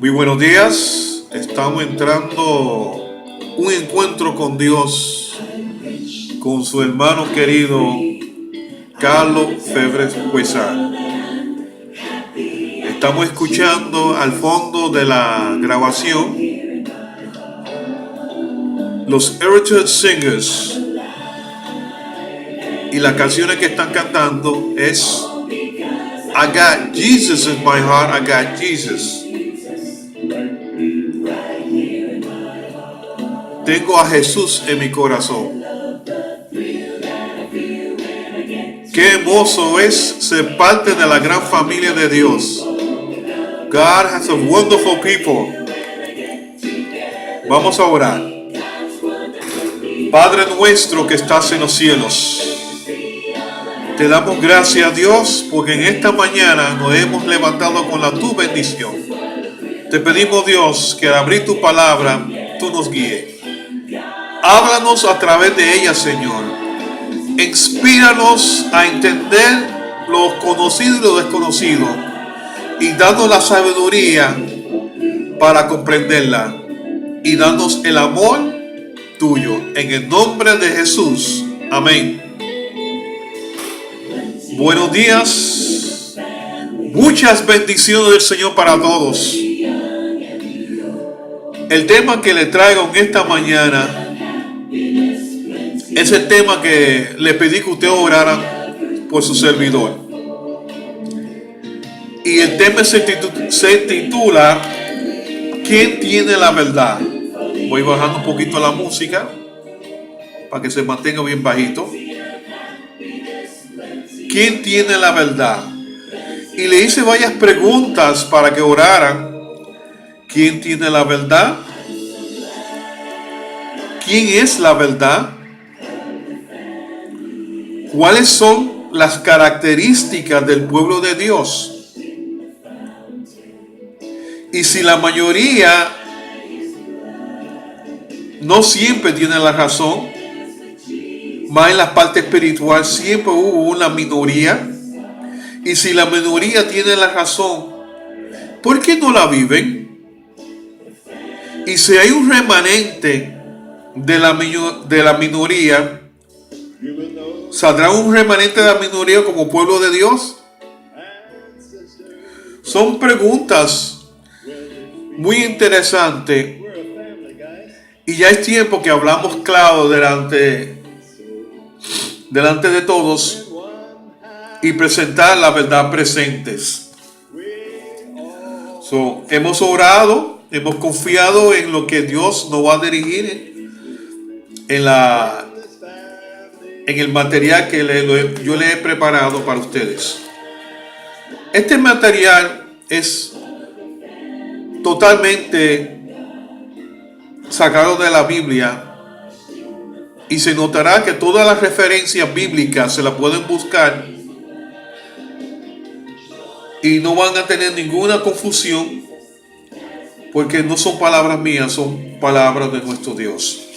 Muy buenos días. Estamos entrando un encuentro con Dios, con su hermano querido Carlos Febres Cuesar. Estamos escuchando al fondo de la grabación los Heritage Singers, y las canciones que están cantando es I got Jesus in my heart, I got Jesus. Tengo a Jesús en mi corazón. Qué hermoso es ser parte de la gran familia de Dios. God has a wonderful people. Vamos a orar. Padre nuestro que estás en los cielos, te damos gracias, Dios, porque en esta mañana nos hemos levantado con tu bendición. Te pedimos, Dios, que al abrir tu palabra, tú nos guíes. Háblanos a través de ella, Señor. Inspíranos a entender lo conocido y lo desconocido, y danos la sabiduría para comprenderla, y danos el amor tuyo. En el nombre de Jesús. Amén. Buenos días. Muchas bendiciones del Señor para todos. El tema que le traigo en esta mañana es el tema que le pedí que usted orara por su servidor. Y el tema se titula ¿Quién tiene la verdad? Voy bajando un poquito la música para que se mantenga bien bajito. ¿Quién tiene la verdad? Y le hice varias preguntas para que oraran. ¿Quién tiene la verdad? ¿Quién es la verdad? ¿Cuáles son las características del pueblo de Dios? Y si la mayoría no siempre tiene la razón, más en la parte espiritual siempre hubo una minoría. Y si la minoría tiene la razón, ¿por qué no la viven? Y si hay un remanente de la minoría, ¿saldrá un remanente de la minoría como pueblo de Dios? Son preguntas muy interesantes, y ya es tiempo que hablamos claro delante de todos y presentar la verdad presentes. Hemos orado, hemos confiado en lo que Dios nos va a dirigir en el material que yo le he preparado para ustedes. Este material es totalmente sacado de la Biblia, y se notará que todas las referencias bíblicas se las pueden buscar y no van a tener ninguna confusión, porque no son palabras mías, son palabras de nuestro Dios.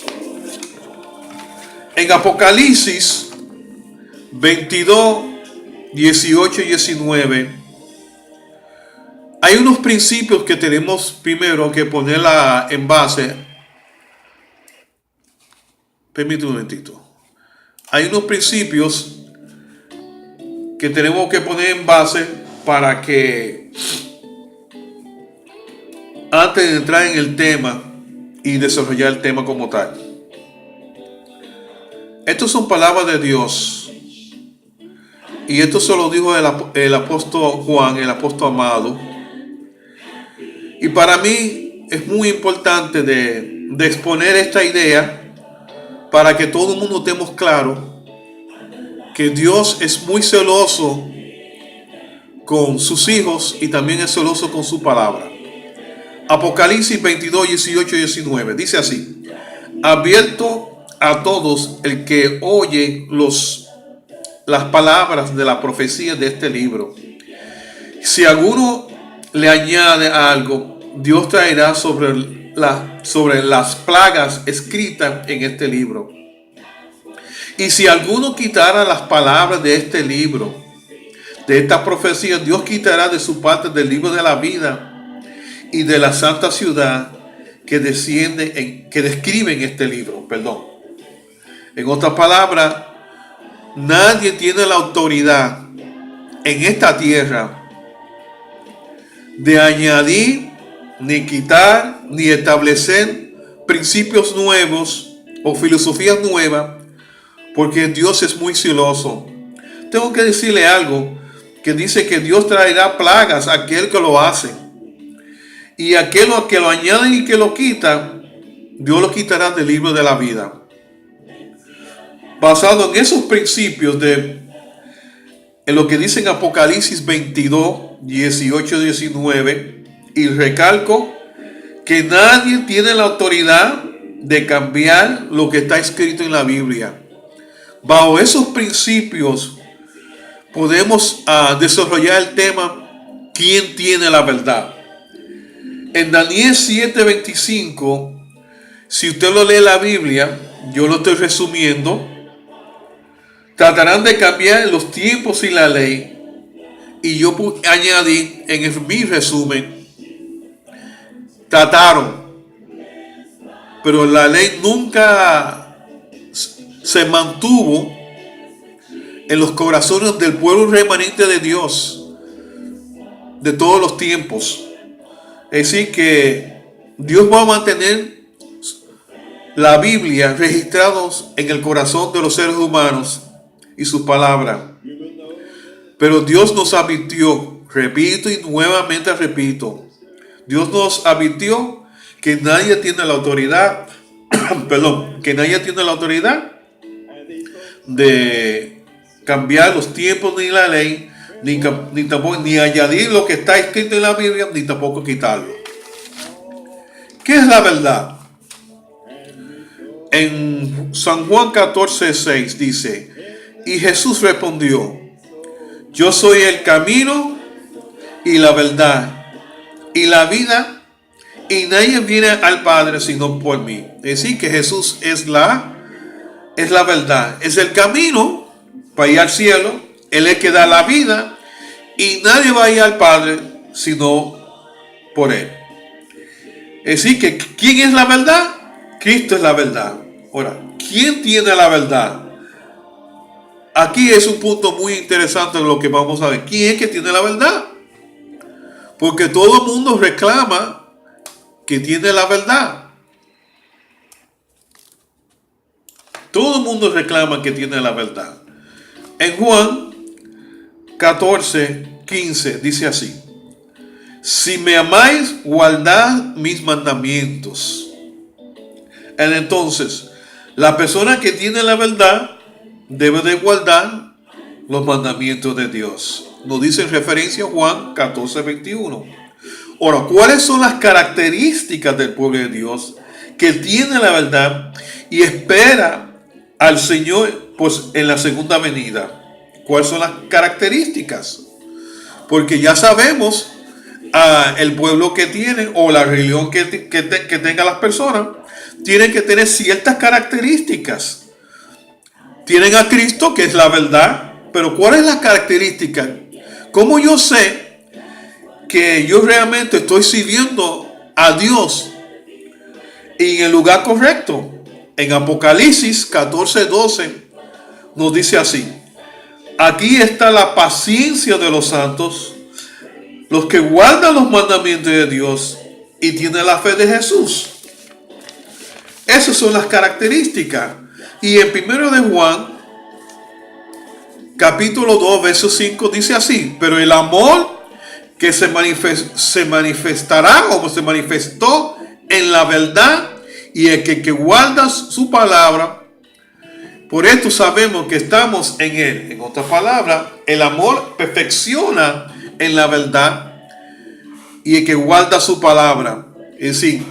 En Apocalipsis 22, 18 y 19 hay unos principios que tenemos primero que ponerla en base. Permítame un momentito. Hay unos principios que tenemos que poner en base para que, antes de entrar en el tema y desarrollar el tema como tal. Estas son palabras de Dios. Y esto se lo dijo el apóstol Juan, el apóstol amado. Y para mí es muy importante de exponer esta idea, para que todo el mundo estemos claro que Dios es muy celoso con sus hijos y también es celoso con su palabra. Apocalipsis 22, 18 y 19 dice así: abierto a todos el que oye las palabras de la profecía de este libro. Si alguno le añade algo, Dios traerá sobre las plagas escritas en este libro. Y si alguno quitara las palabras de este libro, de esta profecía, Dios quitará de su parte del libro de la vida y de la santa ciudad que describe en este libro. En otras palabras, nadie tiene la autoridad en esta tierra de añadir, ni quitar, ni establecer principios nuevos o filosofías nuevas, porque Dios es muy celoso. Tengo que decirle algo, que dice que Dios traerá plagas a aquel que lo hace. Y aquel que lo añade y que lo quita, Dios lo quitará del libro de la vida. Basado en esos principios en lo que dice en Apocalipsis 22, 18, 19, y recalco que nadie tiene la autoridad de cambiar lo que está escrito en la Biblia. Bajo esos principios podemos desarrollar el tema ¿quién tiene la verdad? En Daniel 7:25, si usted lo lee en la Biblia, yo lo estoy resumiendo, tratarán de cambiar los tiempos y la ley. Y yo añadí mi resumen, trataron, pero la ley nunca se mantuvo en los corazones del pueblo remanente de Dios de todos los tiempos. Es decir, que Dios va a mantener la Biblia registrados en el corazón de los seres humanos y su palabra. Pero Dios nos advirtió, repito y nuevamente repito, Dios nos advirtió que nadie tiene la autoridad, que nadie tiene la autoridad de cambiar los tiempos ni la ley, ni añadir lo que está escrito en la Biblia, ni tampoco quitarlo. ¿Qué es la verdad? En San Juan 14:6 dice, y Jesús respondió, yo soy el camino y la verdad y la vida, y nadie viene al Padre sino por mí. Es decir, que Jesús es la verdad, es el camino para ir al cielo. Él es el que da la vida y nadie va a ir al Padre sino por Él. Es decir, que ¿quién es la verdad? Cristo es la verdad. Ahora, ¿quién tiene la verdad? Aquí es un punto muy interesante en lo que vamos a ver. ¿Quién es que tiene la verdad? Porque todo el mundo reclama que tiene la verdad. Todo el mundo reclama que tiene la verdad. En Juan 14:15 dice así, si me amáis, guardad mis mandamientos. Entonces, la persona que tiene la verdad debe de guardar los mandamientos de Dios. Nos dice en referencia a Juan 14:21. Ahora, ¿cuáles son las características del pueblo de Dios que tiene la verdad y espera al Señor pues en la segunda venida? ¿Cuáles son las características? Porque ya sabemos el pueblo que tiene o la religión que tenga las personas tienen que tener ciertas características. Tienen a Cristo, que es la verdad, pero ¿cuál es la característica? ¿Cómo yo sé que yo realmente estoy sirviendo a Dios y en el lugar correcto? En Apocalipsis 14:12 nos dice así, aquí está la paciencia de los santos, los que guardan los mandamientos de Dios y tienen la fe de Jesús. Esas son las características. Y en 1 de Juan, capítulo 2, verso 5, dice así, pero el amor que se manifestará o se manifestó en la verdad y el que guarda su palabra, por esto sabemos que estamos en él. En otras palabras, el amor perfecciona en la verdad y el que guarda su palabra. Es decir,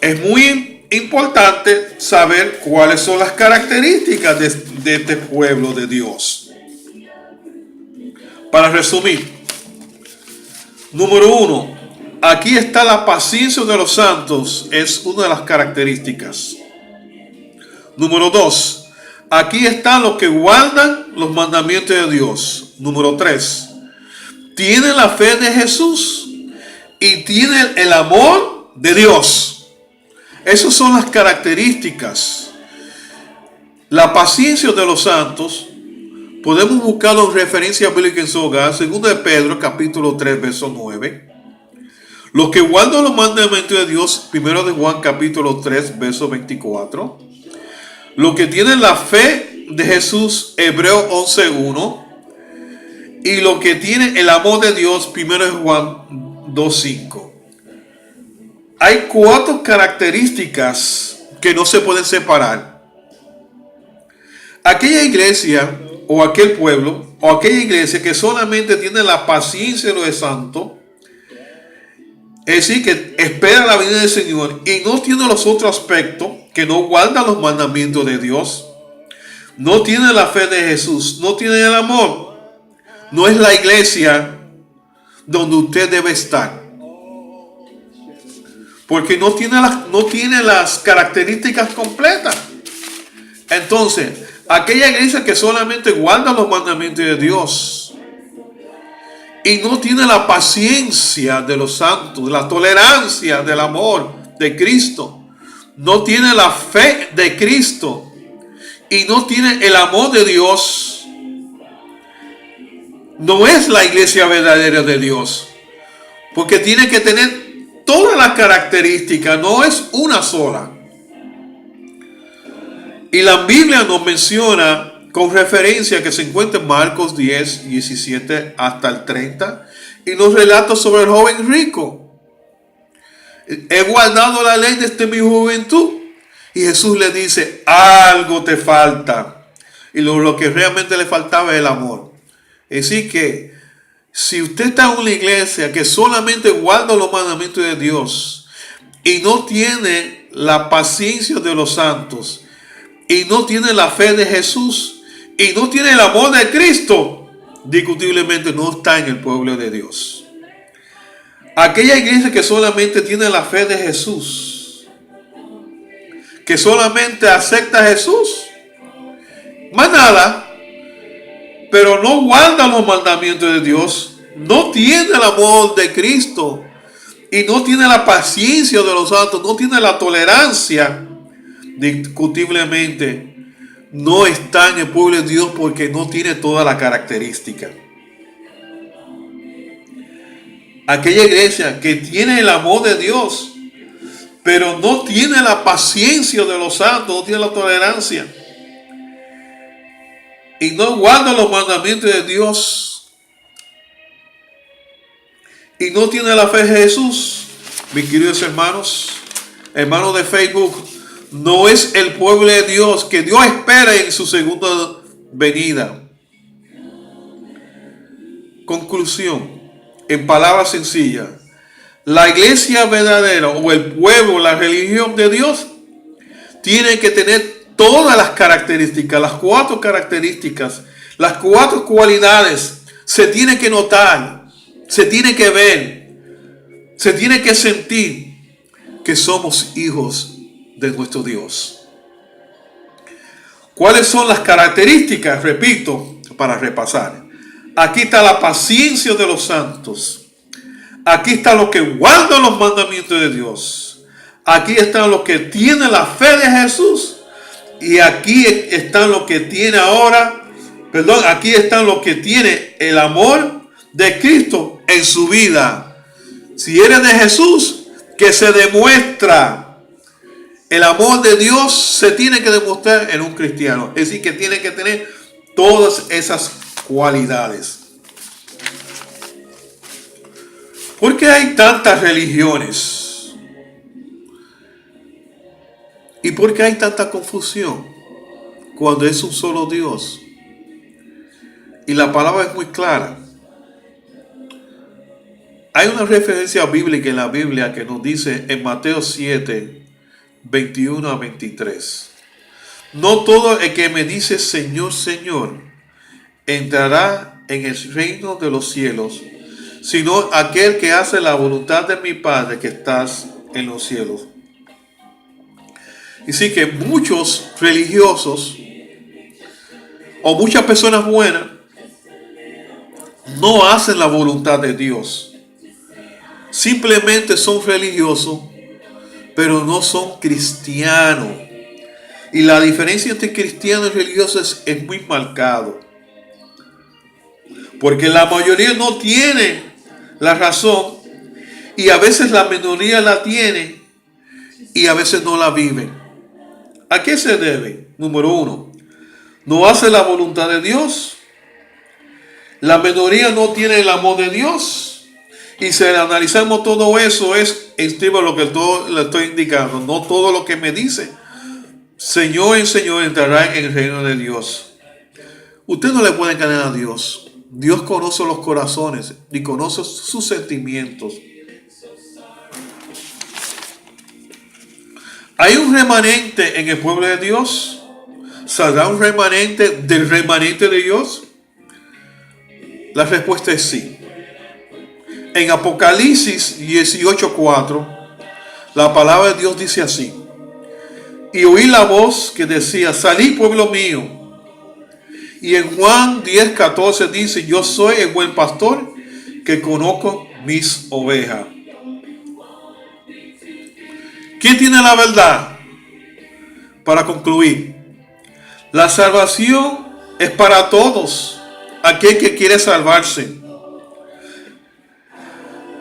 es muy importante saber cuáles son las características de este pueblo de Dios. Para resumir, número 1, aquí está la paciencia de los santos, es una de las características. Número 2, aquí están los que guardan los mandamientos de Dios. Número 3, tienen la fe de Jesús y tiene el amor de Dios. Esas son las características. La paciencia de los santos, podemos buscarlo en referencia bíblica en su hogar, 2 de Pedro, capítulo 3, verso 9. Los que guardan los mandamientos de Dios, 1 de Juan, capítulo 3, verso 24. Los que tienen la fe de Jesús, Hebreos 11:1. Y los que tienen el amor de Dios, 1 de Juan 2:5. Hay 4 características que no se pueden separar. Aquella iglesia o aquel pueblo o aquella iglesia que solamente tiene la paciencia de los santos, es decir, que espera la venida del Señor y no tiene los otros aspectos, que no guarda los mandamientos de Dios, no tiene la fe de Jesús, no tiene el amor, no es la iglesia donde usted debe estar. Porque no tiene las características completas. Entonces, aquella iglesia que solamente guarda los mandamientos de Dios y no tiene la paciencia de los santos, la tolerancia del amor de Cristo, no tiene la fe de Cristo y no tiene el amor de Dios, no es la iglesia verdadera de Dios. Porque tiene que tener todas las características, no es una sola. Y la Biblia nos menciona con referencia que se encuentra en Marcos 10, 17 hasta el 30, y nos relata sobre el joven rico. He guardado la ley desde mi juventud. Y Jesús le dice, algo te falta. Y lo que realmente le faltaba es el amor. Es decir que si usted está en una iglesia que solamente guarda los mandamientos de Dios y no tiene la paciencia de los santos y no tiene la fe de Jesús y no tiene el amor de Cristo, discutiblemente no está en el pueblo de Dios. Aquella iglesia que solamente tiene la fe de Jesús, que solamente acepta a Jesús, más nada, pero no guarda los mandamientos de Dios, no tiene el amor de Cristo y no tiene la paciencia de los santos, no tiene la tolerancia, discutiblemente no está en el pueblo de Dios porque no tiene toda la característica. Aquella iglesia que tiene el amor de Dios, pero no tiene la paciencia de los santos, no tiene la tolerancia y no guarda los mandamientos de Dios y no tiene la fe de Jesús, mis queridos hermanos de Facebook, no es el pueblo de Dios que Dios espera en su segunda venida. Conclusión, en palabras sencillas, la iglesia verdadera o el pueblo, la religión de Dios, tiene que tener todas las características, las 4 características, las 4 cualidades. Se tiene que notar, se tiene que ver, se tiene que sentir que somos hijos de nuestro Dios. ¿Cuáles son las características? Repito, para repasar. Aquí está la paciencia de los santos. Aquí está los que guardan los mandamientos de Dios. Aquí están los que tienen la fe de Jesús. Y aquí están los que tienen aquí están los que tienen el amor de Cristo en su vida. Si eres de Jesús, que se demuestra. El amor de Dios se tiene que demostrar en un cristiano. Es decir, que tiene que tener todas esas cualidades. ¿Por qué hay tantas religiones? ¿Y por qué hay tanta confusión cuando es un solo Dios? Y la palabra es muy clara. Hay una referencia bíblica en la Biblia que nos dice en Mateo 7, 21 a 23. No todo el que me dice Señor, Señor, entrará en el reino de los cielos, sino aquel que hace la voluntad de mi Padre que estás en los cielos. Y sí que muchos religiosos o muchas personas buenas no hacen la voluntad de Dios. simplemente son religiosos, pero no son cristianos. Y la diferencia entre cristiano y religioso es muy marcado. Porque la mayoría no tiene la razón y a veces la minoría la tiene y a veces no la viven. ¿A qué se debe? Número uno, no hace la voluntad de Dios. La minoría no tiene el amor de Dios. Y si analizamos todo eso, es encima lo que le estoy indicando. No todo lo que me dice Señor y Señor entrará en el reino de Dios. Usted no le puede engañar a Dios. Dios conoce los corazones y conoce sus sentimientos. ¿Hay un remanente en el pueblo de Dios? ¿Saldrá un remanente del remanente de Dios? La respuesta es sí. En Apocalipsis 18:4, la palabra de Dios dice así: y oí la voz que decía, salid pueblo mío. Y en Juan 10:14 dice, yo soy el buen pastor que conozco mis ovejas. ¿Quién tiene la verdad? Para concluir, la salvación es para todos, aquel que quiere salvarse.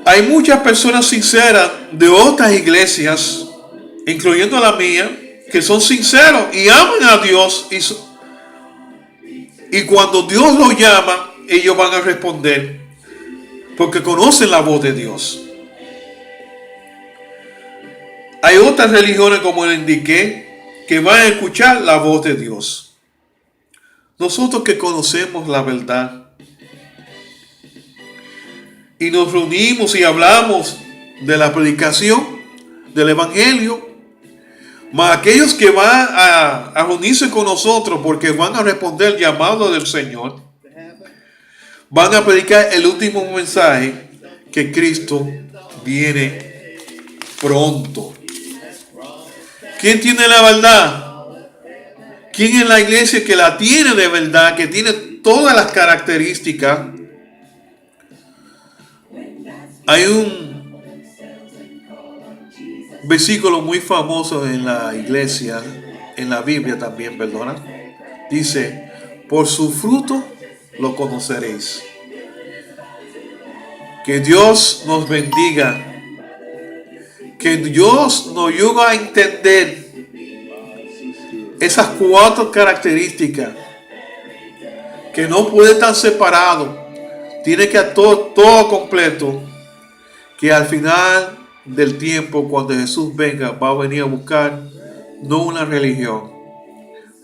Hay muchas personas sinceras de otras iglesias, incluyendo la mía, que son sinceros y aman a Dios. Y cuando Dios los llama, ellos van a responder, porque conocen la voz de Dios. Hay otras religiones, como le indiqué, que van a escuchar la voz de Dios. Nosotros que conocemos la verdad y nos reunimos y hablamos de la predicación del Evangelio, más aquellos que van a reunirse con nosotros porque van a responder el llamado del Señor, van a predicar el último mensaje, que Cristo viene pronto. ¿Quién tiene la verdad? ¿Quién es la iglesia que la tiene de verdad, que tiene todas las características? Hay un versículo muy famoso en la iglesia, en la Biblia también, perdona. Dice, por su fruto lo conoceréis. Que Dios nos bendiga. Que Dios nos ayude a entender esas 4 características que no puede estar separado. Tiene que actuar todo completo. Que al final del tiempo, cuando Jesús venga, va a venir a buscar no una religión.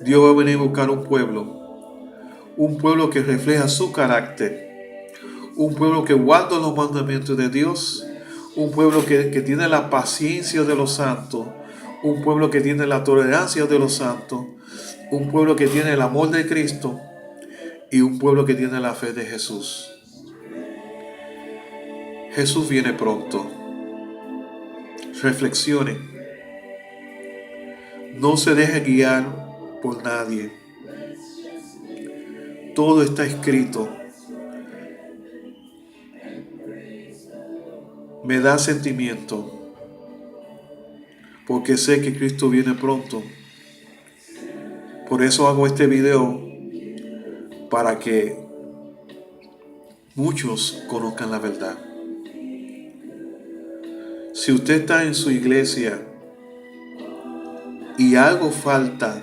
Dios va a venir a buscar un pueblo que refleja su carácter, un pueblo que guarda los mandamientos de Dios, un pueblo que tiene la paciencia de los santos, un pueblo que tiene la tolerancia de los santos, un pueblo que tiene el amor de Cristo y un pueblo que tiene la fe de Jesús. Jesús viene pronto. Reflexione. No se deje guiar por nadie. Todo está escrito. Me da sentimiento porque sé que Cristo viene pronto. Por eso hago este video, para que muchos conozcan la verdad. Si usted está en su iglesia y algo falta,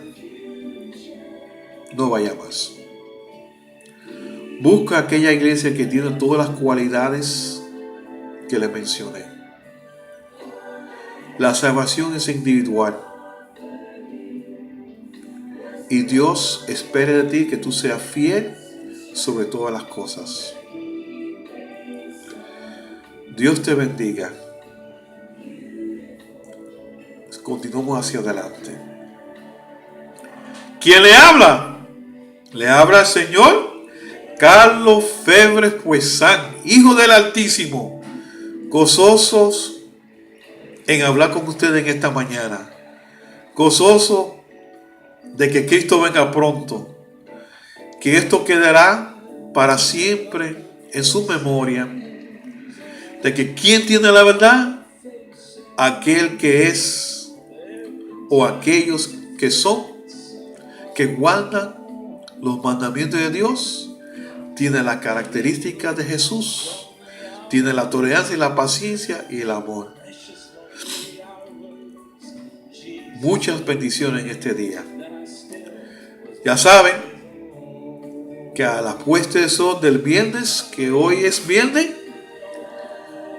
no vaya más. Busca aquella iglesia que tiene todas las cualidades que le mencioné. La salvación es individual. Y Dios espera de ti que tú seas fiel sobre todas las cosas. Dios te bendiga. Continuamos hacia adelante. ¿Quién le habla? Le habla el Señor Carlos Febres Puesán, hijo del Altísimo, gozosos en hablar con ustedes en esta mañana, gozoso de que Cristo venga pronto, que esto quedará para siempre en su memoria, de que ¿quién tiene la verdad? Aquel que es o aquellos que son, que guardan los mandamientos de Dios, tiene las características de Jesús, tiene la tolerancia y la paciencia y el amor. Muchas bendiciones en este día. Ya saben que a la puesta de sol del viernes, que hoy es viernes,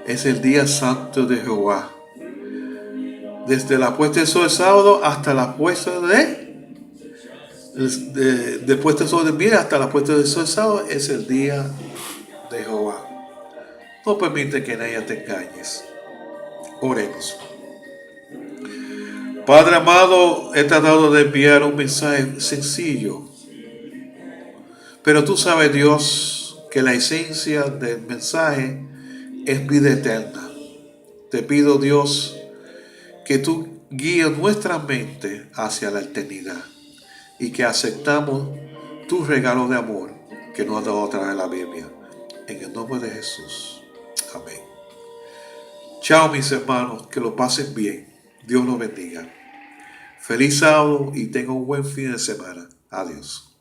es el día santo de Jehová. Desde la puesta de sol del sábado hasta la puesta de puesta de sol del viernes hasta la puesta de sol del sábado es el día de Jehová. No permite que nadie te engañes. Oremos. Padre amado, he tratado de enviar un mensaje sencillo, pero tú sabes, Dios, que la esencia del mensaje es vida eterna. Te pido, Dios, que tú guíes nuestra mente hacia la eternidad y que aceptamos tu regalo de amor que nos ha dado a través de la Biblia. En el nombre de Jesús. Amén. Chao, mis hermanos, que lo pasen bien. Dios los bendiga. Feliz sábado y tengan un buen fin de semana. Adiós.